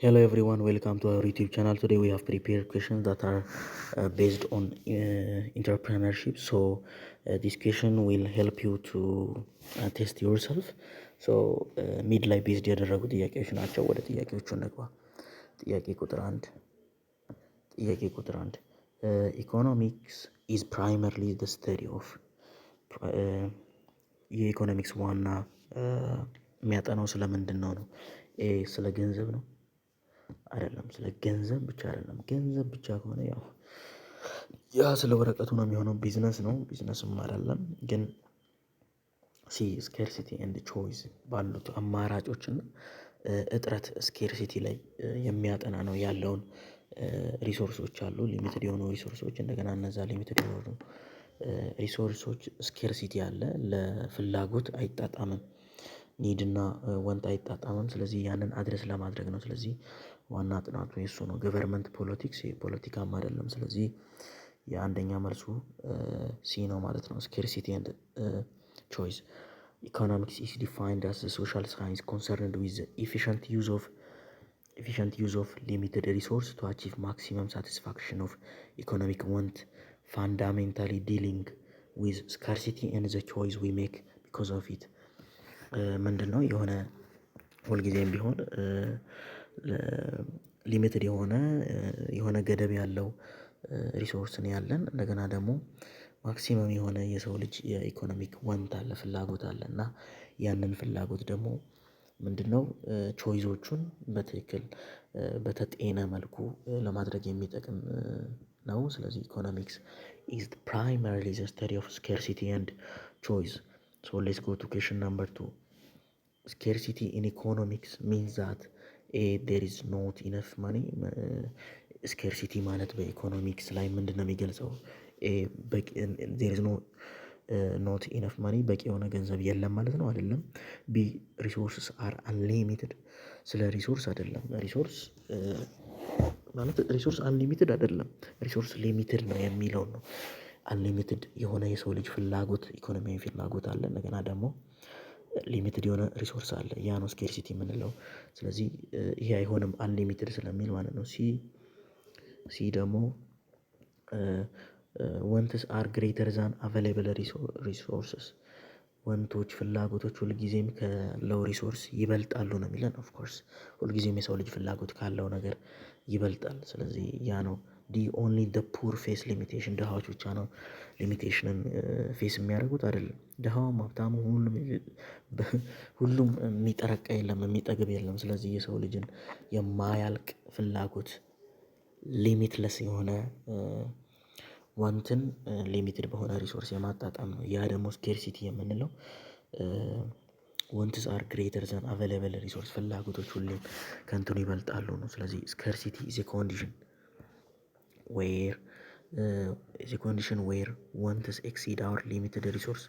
Hello everyone, welcome to our YouTube channel. Today we have prepared questions that are based on entrepreneurship. So this question will help you to test yourself. So ሚድ ላይ ቤዝድ ያደረጉ ጥያቄዎች ናቸው። ወደ ጥያቄዎቹ እንግባ። ጥያቄ ቁጥር አንድ ኢኮኖሚክስ ኢዝ ፕራይመርሊ ዘ ስተዲ ኦፍ የኢኮኖሚክስ ዋና የሚያጠናው ስለምንድን ነው? ስለ ገንዘብ ነው አይደለም። ስለ ገንዘብ ብቻ አይደለም። ገንዘብ ብቻ ከሆነ ያ ስለ ወረቀቱ ነው የሚሆነው። ቢዝነስ ነው፣ ቢዝነስም አይደለም። ግን ስኬርሲቲ ኤንድ ቾይስ ባሉት አማራጮች እና እጥረት ስኬርሲቲ ላይ የሚያጠና ነው። ያለውን ሪሶርሶች አሉ፣ ሊሚትድ የሆኑ ሪሶርሶች። እንደገና እነዛ ሊሚትድ የሆኑ ሪሶርሶች ስኬርሲቲ አለ፣ ለፍላጎት አይጣጣምም። ኒድ እና ወንት አይጣጣምም። ስለዚህ ያንን አድረስ ለማድረግ ነው። ስለዚህ ዋና ጥናቱ የሱ ነው። ገቨርንመንት ፖለቲክስ ፖለቲካም አይደለም። ስለዚህ የአንደኛ መልሱ ሲ ነው ማለት ነው። ስኬርሲቲ ኤንድ ቾይስ። ኢኮኖሚክስ ኢዝ ዲፋይንድ አስ ሶሻል ሳይንስ ኮንሰርንድ ዊዝ ኢፊሽንት ዩዝ ኦፍ ሊሚትድ ሪሶርስ ቱ አቺቭ ማክሲመም ሳቲስፋክሽን ኦፍ ኢኮኖሚክ ወንት ፋንዳሜንታሊ ዲሊንግ ዊዝ ስካርሲቲ ኤንድ ዘ ቾይስ ዊ ሜክ ቢኮዝ ኦፍ ኢት። ምንድን ነው የሆነ ሁልጊዜም ቢሆን ሊሚትድ የሆነ ገደብ ያለው ሪሶርስ ነው ያለን። እንደገና ደግሞ ማክሲመም የሆነ የሰው ልጅ የኢኮኖሚክ ወንት አለ፣ ፍላጎት አለ። እና ያንን ፍላጎት ደግሞ ምንድነው ቾይዞቹን በትክክል በተጤነ መልኩ ለማድረግ የሚጠቅም ነው። ስለዚህ ኢኮኖሚክስ ኢዝ ፕራይመሪሊ ዘ ስተዲ ኦፍ ስኬርሲቲ ኤንድ ቾይስ። ሶ ሌትስ ጎ ቱ ኩዌስችን ነምበር 2. ስኬርሲቲ ኢን ኢኮኖሚክስ ሚንስ ዛት ዴር ኢዝ ኖት ኢነፍ ማኒ። ስኬርሲቲ ማለት በኢኮኖሚክስ ላይ ምንድን ነው የሚገልጸው? ዜር ኢዝ ኖት ኢነፍ ማኒ፣ በቂ የሆነ ገንዘብ የለም ማለት ነው አይደለም። ቢ ሪሶርስስ አር አንሊሚትድ። ስለ ሪሶርስ አይደለም። ሪሶርስ አንሊሚትድ አይደለም፣ ሪሶርስ ሊሚትድ ነው የሚለውን ነው። አንሊሚትድ የሆነ የሰው ልጅ ፍላጎት፣ ኢኮኖሚያዊ ፍላጎት አለ። እንደገና ደግሞ ሊሚትድ የሆነ ሪሶርስ አለ። ያ ነው ስኬርሲቲ የምንለው። ስለዚህ ይሄ አይሆንም አንሊሚትድ ስለሚል ማለት ነው። ሲ ደግሞ ወንትስ አር ግሬተር ዛን አቬሌብል ሪሶርስስ። ወንቶች፣ ፍላጎቶች ሁልጊዜም ካለው ሪሶርስ ይበልጣሉ ነው የሚለን። ኦፍኮርስ ሁልጊዜም የሰው ልጅ ፍላጎት ካለው ነገር ይበልጣል። ስለዚህ ያ ነው። ዲ ኦንሊ ደ ፑር ፌስ ሊሚቴሽን። ድሃዎች ብቻ ነው ሊሚቴሽንን ፌስ የሚያደርጉት አይደለም። ድሃውም ሀብታሙ ሁሉም የሚጠረቃ የለም፣ የሚጠግብ የለም። ስለዚህ የሰው ልጅን የማያልቅ ፍላጎት ሊሚትለስ የሆነ ዋንትን ሊሚትድ በሆነ ሪሶርስ የማጣጣም ነው። ያ ደግሞ ስኬርሲቲ የምንለው ወንትስ አር ግሬተር ዘን አቬለብል ሪሶርስ፣ ፍላጎቶች ሁሌም ከእንትኑ ይበልጣሉ ነው። ስለዚህ ስኬርሲቲ ኢዝ ኤ ኮንዲሽን ዌር ወንትስ ኤክሲድ አወር ሊሚትድ ሪሶርስ፣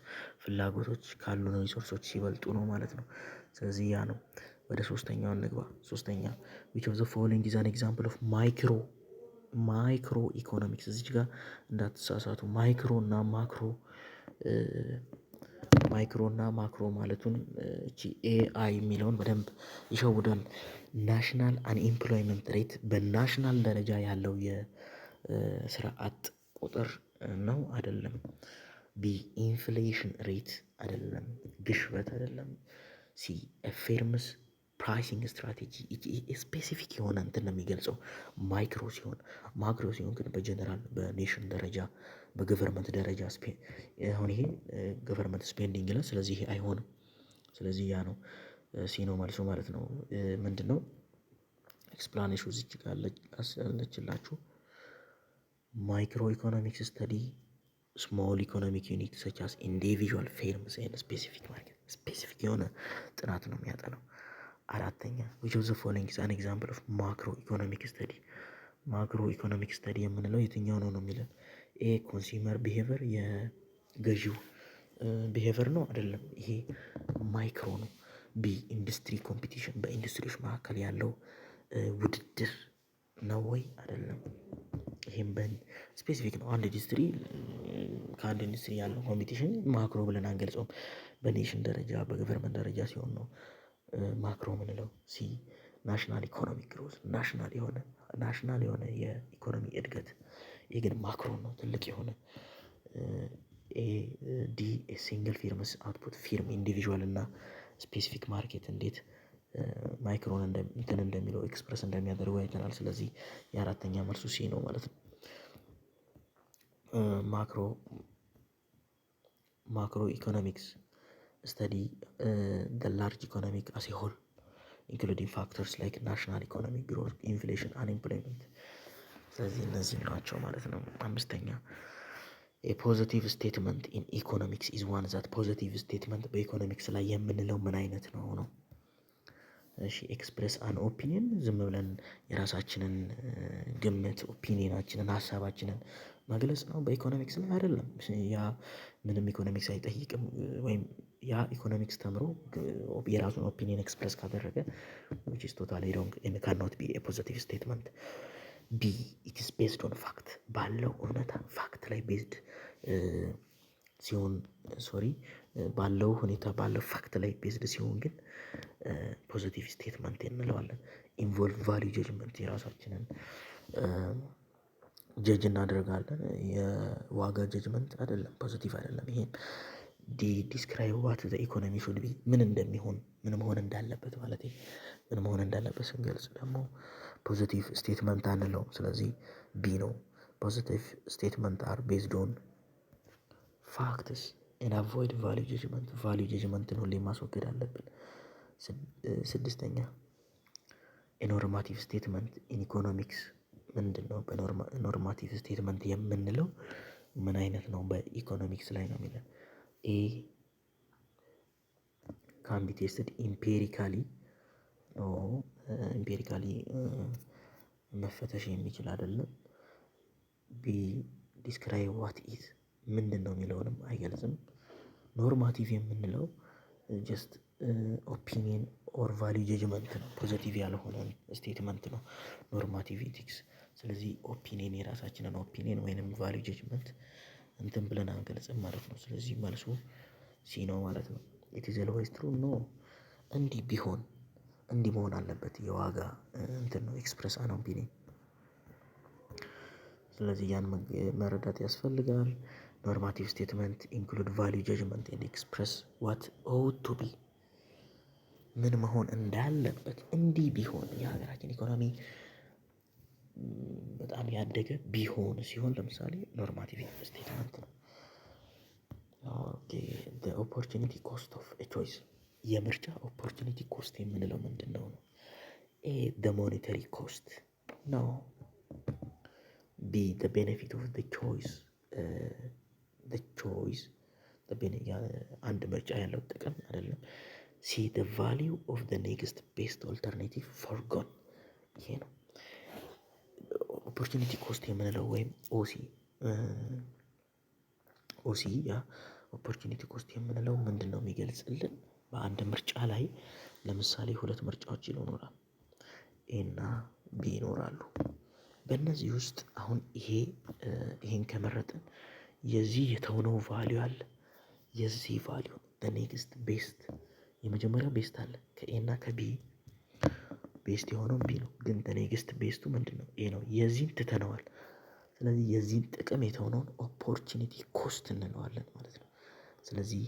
ፍላጎቶች ካሉን ሪሶርሶች ሲበልጡ ነው ማለት ነው። ስለዚህ ያ ነው። ወደ ሶስተኛው እንግባ። ሶስተኛ which of the following is an example of ማይክሮ ኢኮኖሚክስ። እዚች ጋር እንዳትሳሳቱ። ማይክሮ እና ማክሮ ማለቱን እቺ ኤአይ የሚለውን በደንብ ይሸውዳል። ናሽናል አንኤምፕሎይመንት ሬት በናሽናል ደረጃ ያለው የስራ አጥ ቁጥር ነው አይደለም። ቢ ኢንፍሌሽን ሬት አይደለም፣ ግሽበት አይደለም። ሲ ፌርምስ ፕራይሲንግ ስትራቴጂ። ስፔሲፊክ የሆነ እንትን ነው የሚገልጸው ማይክሮ ሲሆን። ማክሮ ሲሆን ግን በጀነራል በኔሽን ደረጃ በገቨርንመንት ደረጃ አሁን ይሄ ገቨርንመንት ስፔንዲንግ ይላል። ስለዚህ ይሄ አይሆንም። ስለዚህ ያ ነው ሲ ነው መልሱ ማለት ነው። ምንድነው ኤክስፕላኔሽን እዚች ጋር አለችላችሁ። ማይክሮ ኢኮኖሚክስ ስተዲ ስሞል ኢኮኖሚክ ዩኒት ሰች አስ ኢንዲቪዥዋል ፌርምስ ኤንድ ስፔሲፊክ ማርኬት። ስፔሲፊክ የሆነ ጥናት ነው የሚያጠናው። አራተኛ which of the following is an example of ማክሮ ኢኮኖሚክ ስተዲ። ማክሮ ኢኮኖሚክ ስተዲ የምንለው የትኛው ነው የሚለን? ኤ ኮንሱመር ቢሄቨር፣ የገዢው ቢሄቨር ነው አይደለም። ይሄ ማይክሮ ነው። ቢ ኢንዱስትሪ ኮምፒቲሽን፣ በኢንዱስትሪዎች መካከል ያለው ውድድር ነው ወይ አይደለም። ይሄም ስፔሲፊክ ነው። አንድ ኢንዱስትሪ ከአንድ ኢንዱስትሪ ያለው ኮምፒቲሽን ማክሮ ብለን አንገልጸውም። በኔሽን ደረጃ በገቨርንመንት ደረጃ ሲሆን ነው ማክሮ ምንለው። ሲ ናሽናል ኢኮኖሚክ ግሮዝ ናሽናል የሆነ የኢኮኖሚ እድገት። ይህ ግን ማክሮ ነው፣ ትልቅ የሆነ ዲ ሲንግል ፊርምስ አውትፑት ፊርም ኢንዲቪዥዋል እና ስፔሲፊክ ማርኬት እንዴት ማይክሮን እንትን እንደሚለው ኤክስፕረስ እንደሚያደርጉ አይተናል። ስለዚህ የአራተኛ መልሱ ሲ ነው ማለት ነው። ማክሮ ኢኮኖሚክስ ስተዲ ላርጅ ኢኮኖሚክ አስ ሆል ኢንክሉዲንግ ፋክተርስ ላይክ ናሽናል ኢኮኖሚክ ግሮዝ፣ ኢንፍሌሽን፣ አንኤምፕሎይመንት። ስለዚህ እነዚህ ናቸው ማለት ነው። አምስተኛ የፖዚቲቭ ስቴትመንት ኢን ኢኮኖሚክስ ኢዝ ዋን ዛት። ፖዚቲቭ ስቴትመንት በኢኮኖሚክስ ላይ የምንለው ምን አይነት ነው ነው? እሺ ኤክስፕሬስ አን ኦፒኒየን፣ ዝም ብለን የራሳችንን ግምት ኦፒኒየናችንን ሀሳባችንን መግለጽ ነው። በኢኮኖሚክስ ላይ አይደለም። ያ ምንም ኢኮኖሚክስ አይጠይቅም። ወይም ያ ኢኮኖሚክስ ተምሮ የራሱን ኦፒኒየን ኤክስፕሬስ ካደረገ which is totally wrong and cannot be a positive statement። ቢ it is based on fact፣ ባለው እውነታ ፋክት ላይ ቤዝድ ሲሆን ባለው ሁኔታ ባለው ፋክት ላይ ቤዝድ ሲሆን ግን ፖዚቲቭ ስቴትመንት እንለዋለን። ኢንቮልቭ ቫሊዩ ጀጅመንት፣ የራሳችንን ጀጅ እናደርጋለን። የዋጋ ጀጅመንት አይደለም፣ ፖዚቲቭ አይደለም። ይሄም ዲስክራይብ ዋት ዘ ኢኮኖሚ ሹድ ቢ፣ ምን እንደሚሆን ምን መሆን እንዳለበት ማለት ምን መሆን እንዳለበት ስንገልጽ ደግሞ ፖዚቲቭ ስቴትመንት አንለውም። ስለዚህ ቢ ነው። ፖዚቲቭ ስቴትመንት አር ቤዝድ ኦን ፋክትስ ኤንድ አቮይድ ቫሊዩ ጀጅመንት። ቫሊዩ ጀጅመንትን ሁሌ ማስወገድ አለብን። ስድስተኛ ኖርማቲቭ ስቴትመንት ኢን ኢኮኖሚክስ ምንድን ነው? በኖርማቲቭ ስቴትመንት የምንለው ምን አይነት ነው በኢኮኖሚክስ ላይ ነው የሚለን። ኤ ካን ቢ ቴስትድ ኢምፔሪካሊ፣ ኢምፔሪካሊ መፈተሽ የሚችል አይደለም። ቢ ዲስክራይብ ዋት ኢዝ፣ ምንድን ነው የሚለውንም አይገልጽም። ኖርማቲቭ የምንለው ጀስት ኦፒኒየን ኦር ቫሊዩ ጀጅመንት ነው፣ ፖዚቲቭ ያልሆነ ስቴትመንት ነው ኖርማቲቭ ኢቲክስ። ስለዚህ ኦፒኒየን የራሳችንን ኦፒኒየን ወይንም ቫሊዩ ጀጅመንት እንትን ብለን አንገልጽም ማለት ነው። ስለዚህ መልሱ ሲ ነው ማለት ነው። ኢት ኢዝ ኦልዌይስ ትሩ ኖ፣ እንዲህ ቢሆን እንዲህ መሆን አለበት የዋጋ እንትን ነው ኤክስፕረስ አን ኦፒኒየን። ስለዚህ ያን መረዳት ያስፈልጋል። ኖርማቲቭ ስቴትመንት ኢንክሉድ ቫሊዩ ጀጅመንት ኤንድ ኤክስፕረስ ዋት ኦውት ቱ ቢ፣ ምን መሆን እንዳለበት። እንዲህ ቢሆን የሀገራችን ኢኮኖሚ በጣም ያደገ ቢሆን ሲሆን ለምሳሌ ኖርማቲቭ ስቴትመንት ነው። ኦፖርቹኒቲ ኮስት ኦፍ ቾይስ፣ የምርጫ ኦፖርቹኒቲ ኮስት የምንለው ምንድን ነው ነው? ኤ ሞኔተሪ ኮስት ነው። ቢ ቤኔፊት ኦፍ ቾይስ፣ ቾይስ አንድ ምርጫ ያለው ጥቅም አይደለም። ሲ ቫሊዩ ኦፍ ኔክስት ቤስት ኦልተርኔቲቭ ፎርጎን፣ ይሄ ነው ኦፖርቹኒቲ ኮስት የምንለው ወይም ኦሲ ያ ኦፖርቹኒቲ ኮስት የምንለው ምንድን ነው የሚገልጽልን? በአንድ ምርጫ ላይ ለምሳሌ ሁለት ምርጫዎች ይኖራል፣ ኤ እና ቢ ይኖራሉ። በእነዚህ ውስጥ አሁን ይሄን ከመረጥን የዚህ የተውነው ቫሊዩ አለ። የዚህ ቫሊዩ ኔክስት ቤስት፣ የመጀመሪያው ቤስት አለ ከኤ እና ከቢ ቤስት የሆነው ቢ ነው። ግን ኔክስት ቤስቱ ምንድን ነው? ኤ ነው። የዚህን ትተነዋል። ስለዚህ የዚህን ጥቅም የተሆነውን ኦፖርቹኒቲ ኮስት እንለዋለን ማለት ነው። ስለዚህ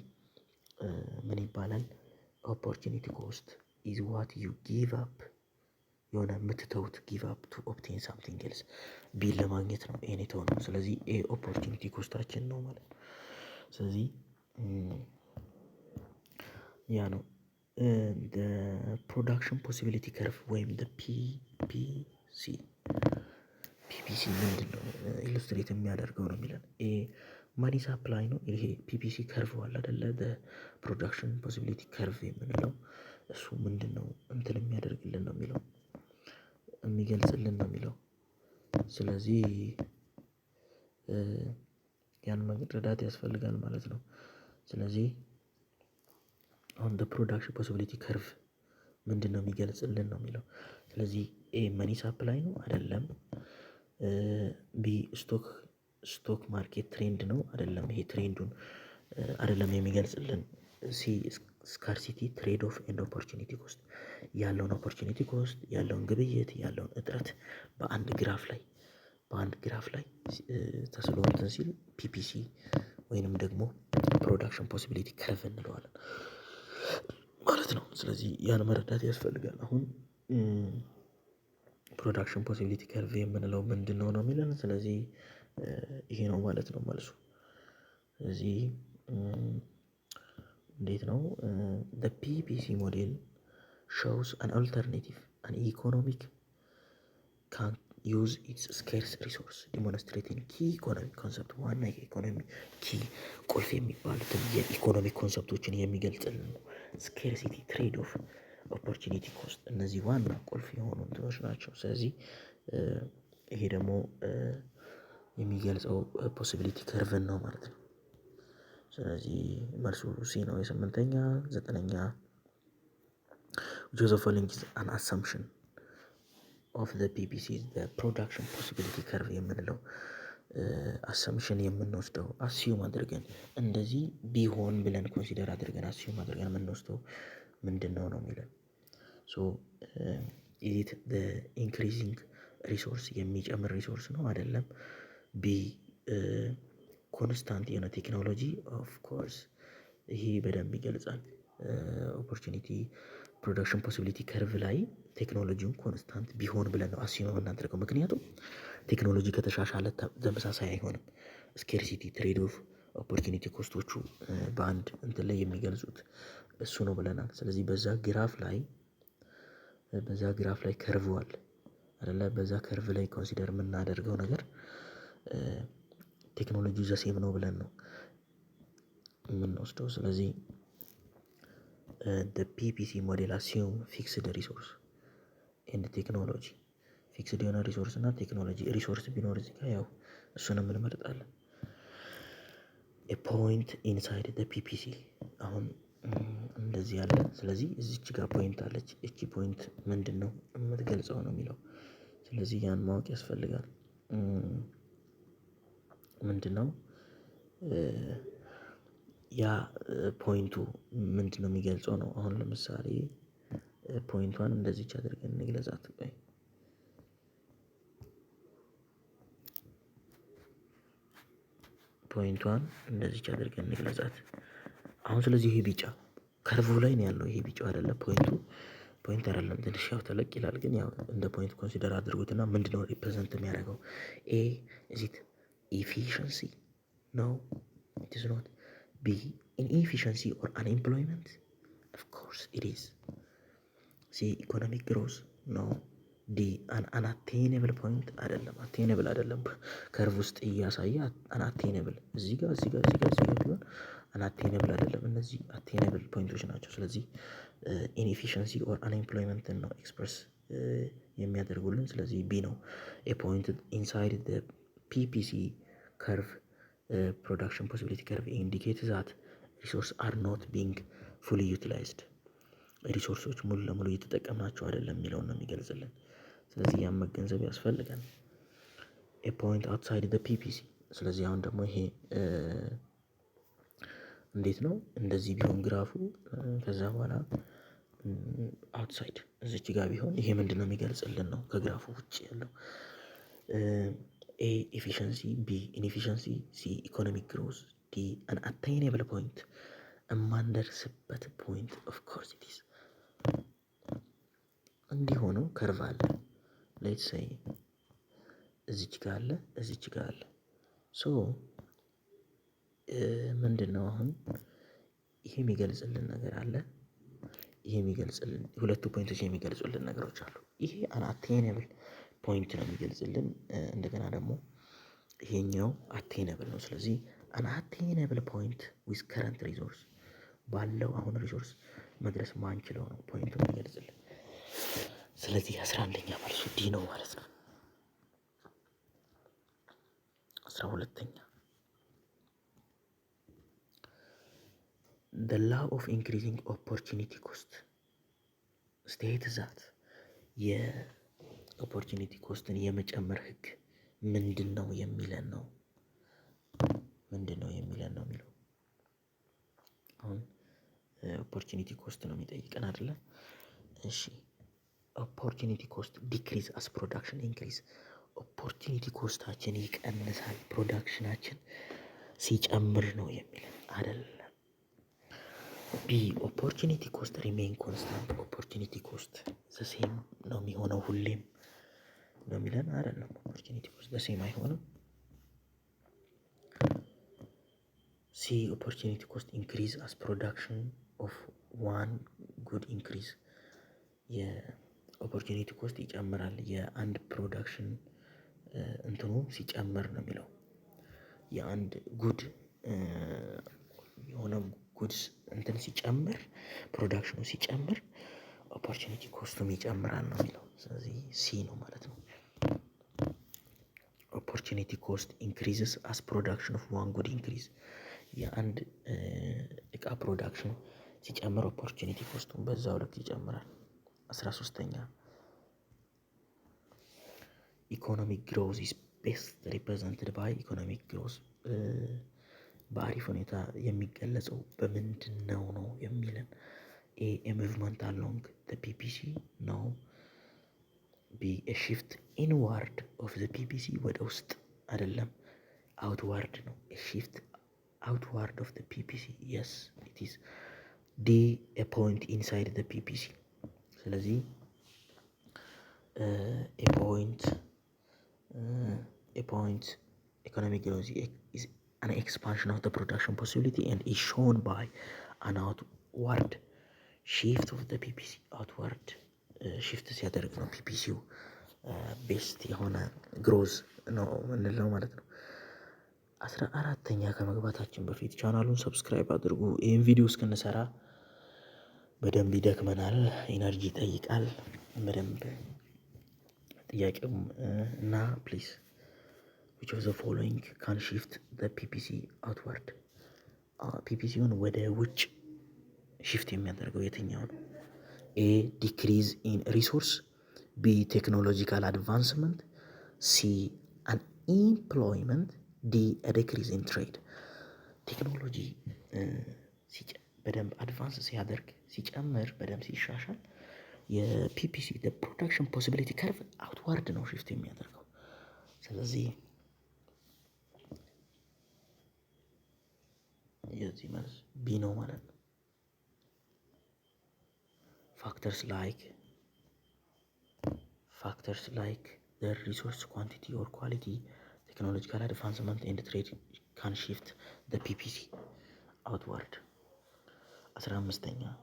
ምን ይባላል? ኦፖርቹኒቲ ኮስት ኢዝ ዋት ዩ ጊቭ አፕ፣ የሆነ የምትተውት ጊቭ አፕ ቱ ኦብቴን ሳምቲንግ ኤልስ፣ ቢን ለማግኘት ነው ኤን የተሆነው። ስለዚህ ኤ ኦፖርቹኒቲ ኮስታችን ነው ማለት ነው። ስለዚህ ያ ነው ፕሮዳክሽን ፖሲቢሊቲ ከርቭ ወይም ፒፒሲ። ፒፒሲ ምንድን ነው ኢሉስትሬት የሚያደርገው ነው የሚለን። ኤ ማኒ ሳፕላይ ነው። ይሄ ፒፒሲ ከርቭ አለ አይደለ? ፕሮዳክሽን ፖሲቢሊቲ ከርቭ የምንለው እሱ ምንድን ነው እንትን የሚያደርግልን ነው የሚለው የሚገልጽልን ነው የሚለው። ስለዚህ ያን መረዳት ያስፈልጋል ማለት ነው። ስለዚህ አሁን ፕሮዳክሽን ፖሲቢሊቲ ከርቭ ምንድን ነው የሚገልጽልን ነው የሚለው። ስለዚህ ኤ መኒ ሳፕላይ ነው አይደለም። ቢ ስቶክ ማርኬት ትሬንድ ነው አይደለም። ይሄ ትሬንዱን አይደለም የሚገልጽልን። ሲ ስካርሲቲ ትሬድ ኦፍ ኤንድ ኦፖርቹኒቲ ኮስት ያለውን ኦፖርቹኒቲ ኮስት ያለውን ግብይት ያለውን እጥረት በአንድ ግራፍ ላይ ተስሎ እንትን ሲል ፒፒሲ ወይንም ደግሞ ፕሮዳክሽን ፖሲቢሊቲ ከርቭ እንለዋለን ማለት ነው። ስለዚህ ያን መረዳት ያስፈልጋል። አሁን ፕሮዳክሽን ፖሲቢሊቲ ከርቭ የምንለው ምንድን ነው የሚለን። ስለዚህ ይሄ ነው ማለት ነው መልሱ። ስለዚህ እንዴት ነው the PPC model shows an alternative an economic can use its scarce resource demonstrating key economic concept ዋና የኢኮኖሚ ኪ ቁልፍ የሚባሉትን የኢኮኖሚክ ኮንሰፕቶችን የሚገልጽልን ነው። ስኬርሲቲ ትሬድ ኦፍ ኦፖርቹኒቲ ኮስት እነዚህ ዋና ቁልፍ የሆኑ እንትኖች ናቸው። ስለዚህ ይሄ ደግሞ የሚገልጸው ፖሲቢሊቲ ከርቭን ነው ማለት ነው። ስለዚህ መልሱ ሲ ነው። የስምንተኛ ዘጠነኛ which was the following is an assumption of the PPC the production possibility curve የምንለው አሰምሽን የምንወስደው አስዩም አድርገን እንደዚህ ቢሆን ብለን ኮንሲደር አድርገን አስዩም አድርገን የምንወስደው ምንድን ነው የሚለን። ሶ ኢት ኢንክሪዚንግ ሪሶርስ የሚጨምር ሪሶርስ ነው አይደለም። ቢ ኮንስታንት የሆነ ቴክኖሎጂ ኦፍ ኮርስ ይሄ በደንብ ይገልጻል። ኦፖርቹኒቲ ፕሮዳክሽን ፖሲቢሊቲ ከርቭ ላይ ቴክኖሎጂውን ኮንስታንት ቢሆን ብለን ነው አስዩም የምናደርገው። ምክንያቱም ቴክኖሎጂ ከተሻሻለ ተመሳሳይ አይሆንም። ስኬርሲቲ ትሬድ ኦፍ ኦፖርቹኒቲ ኮስቶቹ በአንድ እንትን ላይ የሚገልጹት እሱ ነው ብለናል። ስለዚህ በዛ ግራፍ ላይ ከርቭ አለ አይደለ? በዛ ከርቭ ላይ ኮንሲደር የምናደርገው ነገር ቴክኖሎጂ ዘሴም ነው ብለን ነው የምንወስደው። ስለዚህ the PPC model assume fixed resource and technology ፊክስድ የሆነ ሪሶርስ እና ቴክኖሎጂ ሪሶርስ ቢኖር እዚህ ጋር ያው እሱንም እንመርጣለን። a point inside the PPC አሁን እንደዚህ ያለ። ስለዚህ እዚች ጋር ፖይንት አለች። እቺ ፖይንት ምንድን ነው የምትገልጸው ነው የሚለው። ስለዚህ ያን ማወቅ ያስፈልጋል። ምንድን ነው ያ ፖይንቱ ምንድን ነው የሚገልጸው ነው። አሁን ለምሳሌ ፖይንቷን እንደዚች አድርገን እንግለጻት። ፖይንቷን እንደዚች አድርገን እንግለጻት። አሁን ስለዚህ ይሄ ቢጫ ከርቭ ላይ ነው ያለው። ይሄ ቢጫው አይደለ ፖይንት አይደለም፣ ትንሽ ያው ተለቅ ይላል። ግን ያው እንደ ፖይንት ኮንሲደር አድርጉትና ምንድነው ሪፕሬዘንት የሚያደርገው? ኤ ኢዚት ኢፊሽንሲ ነው ኢት ኢዝ ኖት። ቢ ኢንኤፊሽንሲ ኦር አንኤምፕሎይመንት ኦፍ ኮርስ ኢት ኢዝ። ሲ ኢኮኖሚክ ግሮዝ ነው። ዲ አንአቴነብል ፖይንት አይደለም፣ አቴነብል አይደለም። ከርቭ ውስጥ እያሳየ አንአቴነብል እዚህ ጋር ቢሆን አንአቴነብል አይደለም። እነዚህ አቴነብል ፖይንቶች ናቸው። ስለዚህ ኢንኤፊሽንሲ ኦር አንኤምፕሎይመንትን ነው ኤክስፕረስ የሚያደርጉልን። ስለዚህ ቢ ነው። ኤ ፖይንት ኢንሳይድ ዘ ፒፒሲ ከርቭ ፕሮዳክሽን ፖሲቢሊቲ ከርቭ ኢንዲኬት ዛት ሪሶርስ አር ኖት ቢንግ ፉሊ ዩቲላይዝድ ሪሶርሶች ሙሉ ለሙሉ እየተጠቀምናቸው አይደለም የሚለውን ነው የሚገልጽልን። ስለዚህ ያን መገንዘብ ያስፈልጋል። ኤ ፖይንት አውትሳይድ ዘ ፒፒሲ። ስለዚህ አሁን ደግሞ ይሄ እንዴት ነው እንደዚህ ቢሆን ግራፉ ከዛ በኋላ አውትሳይድ እዚች ጋር ቢሆን ይሄ ምንድን ነው የሚገልጽልን ነው ከግራፉ ውጭ ያለው። ኤ ኤፊሽንሲ፣ ቢ ኢንኤፊሽንሲ፣ ሲ ኢኮኖሚክ ግሮዝ፣ ዲ አን አታይነብል ፖይንት የማንደርስበት ፖይንት ኦፍ ኮርስ ኢት ኢዝ። እንዲህ ሆኖ ከርቭ አለ ሌትስ ሴይ እዚች ጋር አለ እዚች ጋር አለ። ሶ ምንድን ነው አሁን ይሄ የሚገልጽልን ነገር አለ። ይሄ የሚገልጽልን ሁለቱ ፖይንቶች የሚገልጹልን ነገሮች አሉ። ይሄ አቴነብል ፖይንት ነው የሚገልጽልን። እንደገና ደግሞ ይሄኛው አቴነብል ነው። ስለዚህ አቴነብል ፖይንት ዊዝ ከረንት ሪሶርስ ባለው አሁን ሪሶርስ መድረስ ማንችለው ነው ፖይንቱ የሚገልጽልን። ስለዚህ 11ኛ መልሱ ዲ ነው ማለት ነው። 12ኛ the law of increasing opportunity cost states that የኦፖርቹኒቲ ኮስትን የመጨመር ህግ ምንድን ነው የሚለን ነው የሚለው። አሁን ኦፖርቹኒቲ ኮስት ነው የሚጠይቀን አይደለ? እሺ ኦፖርቹኒቲ ኮስት ዲክሪዝ አስ ፕሮዳክሽን ኢንክሪዝ። ኦፖርቹኒቲ ኮስታችን ይቀንሳል ፕሮዳክሽናችን ሲጨምር ነው የሚለን አይደለም። ቢ ኦፖርቹኒቲ ኮስት ሪሜን ኮንስታንት። ኦፖርቹኒቲ ኮስት ዘሴም ነው የሚሆነው ሁሌም ነው የሚለን አይደለም። ኦፖርቹኒቲ ኮስት ዘሴም አይሆንም። ሲ ኦፖርቹኒቲ ኮስት ኢንክሪዝ አስ ፕሮዳክሽን ኦፍ ዋን ጉድ ኢንክሪዝ። የኦፖርቹኒቲ ኮስት ይጨምራል የአንድ ፕሮዳክሽን እንትኑ ሲጨምር ነው የሚለው። የአንድ ጉድ የሆነ ጉድስ እንትን ሲጨምር ፕሮዳክሽኑ ሲጨምር ኦፖርቹኒቲ ኮስቱም ይጨምራል ነው የሚለው። ስለዚህ ሲ ነው ማለት ነው። ኦፖርቹኒቲ ኮስት ኢንክሪዝስ አስ ፕሮዳክሽን ኦፍ ዋን ጉድ ኢንክሪዝ። የአንድ እቃ ፕሮዳክሽን ሲጨምር ኦፖርቹኒቲ ኮስቱን በዛው ልክ ይጨምራል። 13ኛ ኢኮኖሚክ ግሮዝ ኢዝ ቤስት ሪፕሬዘንትድ ባይ ኢኮኖሚክ ግሮዝ። በአሪፍ ሁኔታ የሚገለጸው በምንድን ነው የሚለን። ኤ ሙቭመንት አሎንግ ፒፒሲ ነው። ቢ ሽፍት ኢንዋርድ ኦፍ ፒፒሲ ወደ ውስጥ አይደለም አውትዋርድ ነው። ሽፍት outward of the PPC. Yes, it is. D a point inside the PPC. ስለዚህ a point economic growth is an expansion of the production possibility and is shown by an outward shift of the PPC. outward shift ሲያደርግ ነው ፒፒሲው ቤስት የሆነ ግሮዝ ነው ምንለው ማለት ነው። 14ኛ ከመግባታችን በፊት ቻናሉን ሰብስክራይብ አድርጉ። ይህን ቪዲዮ እስክንሰራ በደንብ ይደክመናል፣ ኢነርጂ ይጠይቃል በደንብ ጥያቄውም እና ፕሊዝ which of the following can shift the PPC outward። ፒፒሲውን ወደ ውጭ ሽፍት የሚያደርገው የትኛው ነው? ኤ ዲክሪዝ ኢን ሪሶርስ፣ ቢ ቴክኖሎጂካል አድቫንስመንት፣ ሲ አን ኢምፕሎይመንት፣ ዲ ዲክሪዝ ኢን ትሬድ። ቴክኖሎጂ በደንብ አድቫንስ ሲያደርግ ሲጨምር በደንብ ሲሻሻል የፒፒሲ ፕሮዳክሽን ፖሲቢሊቲ ከርቭ አውትዋርድ ነው ሽፍት የሚያደርገው። ስለዚህ የዚህ መልስ ቢ ነው ማለት ነው። ፋክተርስ ላይክ the resource quantity or quality, technological advancement and trade can shift the PPC outward። 15ኛ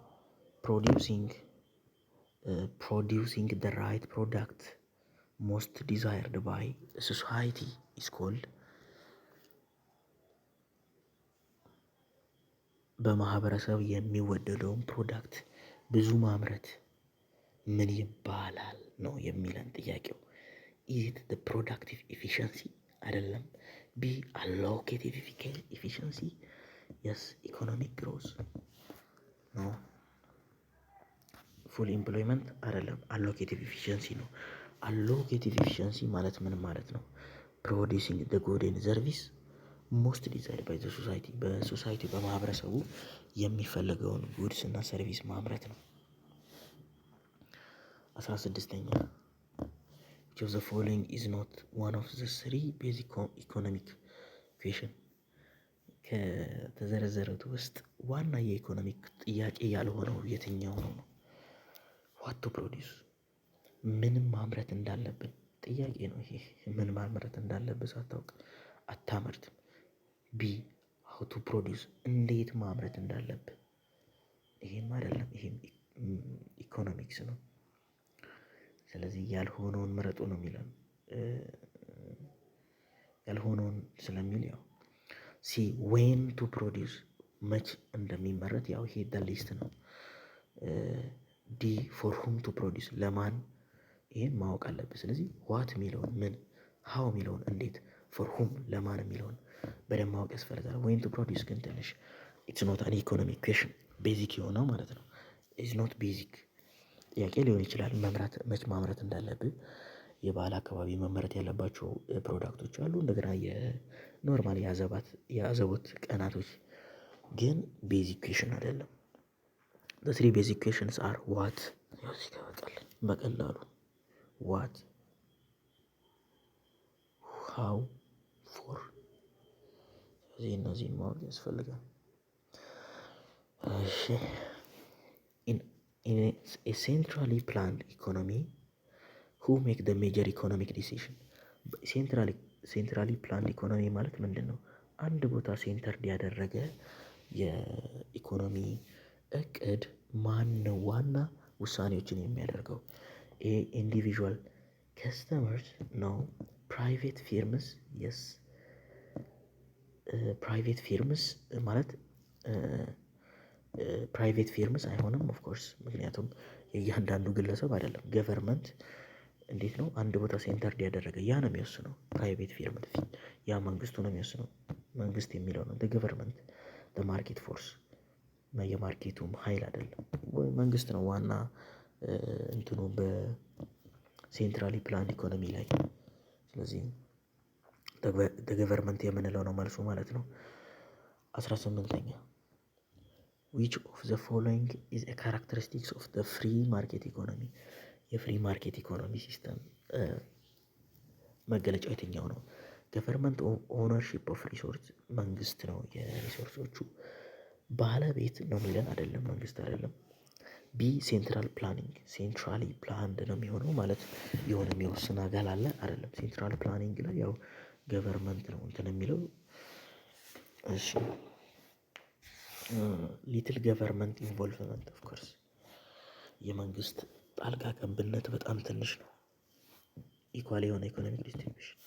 producing the right product most desired by society is called። በማህበረሰብ የሚወደደውን ፕሮዳክት ብዙ ማምረት ምን ይባላል ነው የሚለን ጥያቄው። ኢት the productive efficiency አይደለም። ቢ allocative efficiency። yes economic growth ነው። full employment አይደለም allocative efficiency ነው። allocative efficiency ማለት ምን ማለት ነው? producing the good and service most desired by the society። በሶሳይቲ በማህበረሰቡ የሚፈለገውን ጉድስ እና ሰርቪስ ማምረት ነው። 16ኛ which of the following is not one of the three basic economic equation። ከተዘረዘሩት ውስጥ ዋና የኢኮኖሚክ ጥያቄ ያልሆነው የትኛው ነው? what to produce ምንም ማምረት እንዳለብን ጥያቄ ነው ይሄ። ምን ማምረት እንዳለብን ሳታውቅ አታመርትም። ቢ how to produce እንዴት ማምረት እንዳለብን ይሄም አይደለም፣ ይሄም ኢኮኖሚክስ ነው። ስለዚህ ያልሆነውን ምረጡ ነው የሚለን። ያልሆነውን ስለሚል ያው ሲ ዌን ቱ ፕሮዲውስ መች እንደሚመረት ያው ይሄ ሊስት ነው። ዲ ፎር ሁም ቱ ፕሮዲውስ ለማን ይሄን ማወቅ አለብን። ስለዚህ ዋት የሚለውን ምን፣ ሃው የሚለውን እንዴት፣ ፎር ሁም ለማን የሚለውን በደንብ ማወቅ ያስፈልጋል። ዌን ቱ ፕሮዲውስ ግን ትንሽ ኢትስ ኖት አን ኢኮኖሚክ ኩዌሽን ቤዚክ የሆነው ማለት ነው። ኢትስ ኖት ቤዚክ ጥያቄ ሊሆን ይችላል። መች ማምረት እንዳለብህ የበዓል አካባቢ መመረት ያለባቸው ፕሮዳክቶች አሉ። እንደገና የኖርማል የአዘቦት ቀናቶች ግን ቤዚክ ኩዌሽን አይደለም። the three basic questions are what ያው እዚህ ጋር በቀላሉ what how for ስለዚህ እነዚህን ማወቅ ያስፈልጋል። እሺ in a centrally planned economy who make the major economic decision ሴንትራሊ ፕላንድ ኢኮኖሚ ማለት ምንድን ነው? አንድ ቦታ ሴንተርድ ያደረገ የኢኮኖሚ እቅድ ማን ነው ዋና ውሳኔዎችን የሚያደርገው? ኢንዲቪዥዋል ከስተመርስ ነው? ፕራይቬት ፊርምስ? የስ ፕራይቬት ፊርምስ ማለት ፕራይቬት ፊርምስ አይሆንም ኦፍኮርስ፣ ምክንያቱም የእያንዳንዱ ግለሰብ አይደለም። ገቨርንመንት እንዴት ነው አንድ ቦታ ሴንተርድ ያደረገ ያ ነው የሚወስነው። ፕራይቬት ፊርም ያ መንግስቱ ነው የሚወስነው። መንግስት የሚለው ነው ገቨርንመንት ማርኬት ፎርስ የማርኬቱም ኃይል አይደለም ወይ መንግስት ነው ዋና እንትኑ በሴንትራሊ ፕላንድ ኢኮኖሚ ላይ። ስለዚህ ገቨርንመንት የምንለው ነው መልሱ ማለት ነው። 18ኛ which of the following is a characteristics of the free market economy? የፍሪ ማርኬት ኢኮኖሚ ሲስተም መገለጫው የትኛው ነው? ገቨርንመንት ኦነርሺፕ ኦፍ ሪሶርስ መንግስት ነው የሪሶርሶቹ ባለቤት ነው የሚለን አይደለም፣ መንግስት አይደለም። ቢ ሴንትራል ፕላኒንግ ሴንትራሊ ፕላንድ ነው የሚሆነው ማለት የሆነ የሚወስን አካል አለ አይደለም። ሴንትራል ፕላኒንግ ላይ ያው ገቨርንመንት ነው እንትን የሚለው። እሺ ሊትል ገቨርንመንት ኢንቮልቭመንት ኦፍ ኮርስ የመንግስት ጣልቃ ገብነት በጣም ትንሽ ነው። ኢኳል የሆነ ኢኮኖሚክ ዲስትሪቢዩሽን።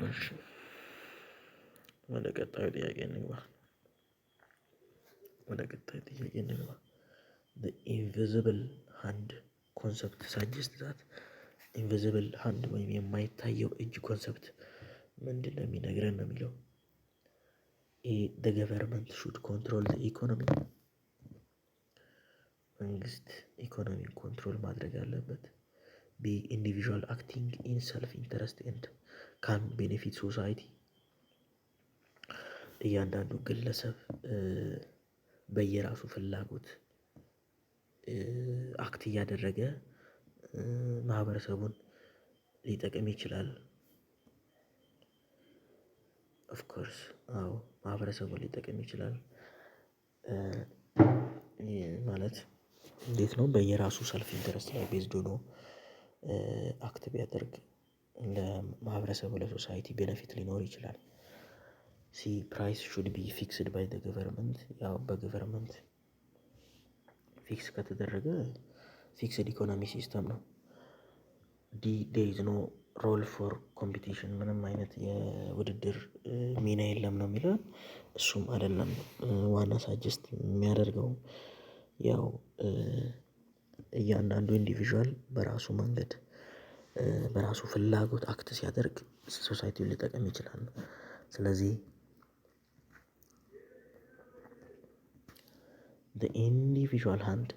እሺ ወደ ቀጣዩ ጥያቄ እንግባ። the invisible hand ኮንሰፕት ሳጀስት ዛት ኢንቪዚብል ሃንድ ወይም የማይታየው እጅ ኮንሰፕት ምንድን ነው የሚነግረን ነው የሚለው። the government should control the economy መንግስት ኢኮኖሚን ኮንትሮል ማድረግ አለበት። ቢ ኢንዲቪዥዋል አክቲንግ ኢን ሰልፍ ኢንተረስት ኤንድ ካን ቤኔፊት ሶሳይቲ እያንዳንዱ ግለሰብ በየራሱ ፍላጎት አክት እያደረገ ማህበረሰቡን ሊጠቅም ይችላል። ኦፍኮርስ አዎ ማህበረሰቡን ሊጠቅም ይችላል ማለት እንዴት ነው? በየራሱ ሰልፍ ኢንተረስት ላይ ቤዝድ ሆኖ አክት ቢያደርግ ለማህበረሰቡ ለሶሳይቲ ቤነፊት ሊኖር ይችላል። ሲ ፕራይስ ሹድ ቢ ፊክስድ ባይ ዘ ገቨርንመንት ያው በገቨርንመንት ፊክስ ከተደረገ ፊክስድ ኢኮኖሚ ሲስተም ነው። ዲ ዴር ኢዝ ኖ ሮል ፎር ኮምፒቲሽን ምንም አይነት የውድድር ሚና የለም ነው የሚለው። እሱም አይደለም ዋና ሳጀስት የሚያደርገው ያው እያንዳንዱ ኢንዲቪዥዋል በራሱ መንገድ በራሱ ፍላጎት አክት ሲያደርግ ሶሳይቲውን ሊጠቅም ይችላል። ስለዚህ the individual hand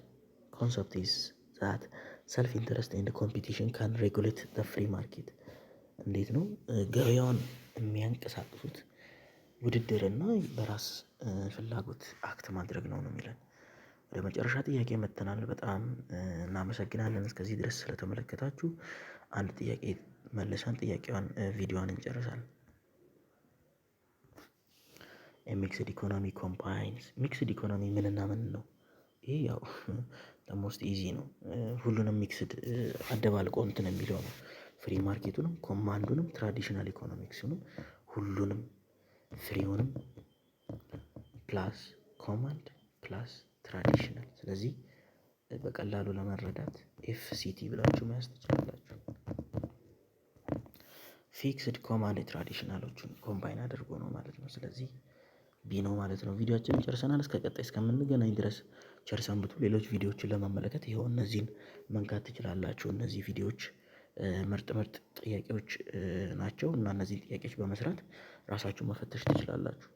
concept is that self interest and competition can regulate the free market እንዴት ነው ገበያውን የሚያንቀሳቅሱት? ውድድርና በራስ ፍላጎት አክት ማድረግ ነው የሚለን። ወደ መጨረሻ ጥያቄ መጥተናል። በጣም እናመሰግናለን እስከዚህ ድረስ ስለተመለከታችሁ። አንድ ጥያቄ መልሰን ጥያቄዋን ቪዲዮዋን እንጨርሳለን። ሚክስድ ኢኮኖሚ ኮምባይንስ ሚክስድ ኢኮኖሚ ምንና ምን ነው? ይሄ ያው ሞስት ኢዚ ነው። ሁሉንም ሚክስድ አደባልቆ እንትን የሚለው ነው። ፍሪ ማርኬቱንም ኮማንዱንም ትራዲሽናል ኢኮኖሚክስንም ሁሉንም ፍሪውንም ፕላስ ኮማንድ ፕላስ ትራዲሽናል። ስለዚህ በቀላሉ ለመረዳት ኤፍሲቲ ብላችሁ መያዝ ትችላላችሁ። ፊክስድ ኮማንድ ትራዲሽናሎቹን ኮምባይን አድርጎ ነው ማለት ነው። ስለዚህ ቢ ነው ማለት ነው። ቪዲዮአችንን ጨርሰናል። እስከ ቀጣይ እስከምንገናኝ ድረስ ቸር ሰንብቱ። ሌሎች ቪዲዮዎችን ለመመልከት ይኸው እነዚህን መንካት ትችላላችሁ። እነዚህ ቪዲዮዎች ምርጥ ጥያቄዎች ናቸው እና እነዚህን ጥያቄዎች በመስራት ራሳችሁን መፈተሽ ትችላላችሁ።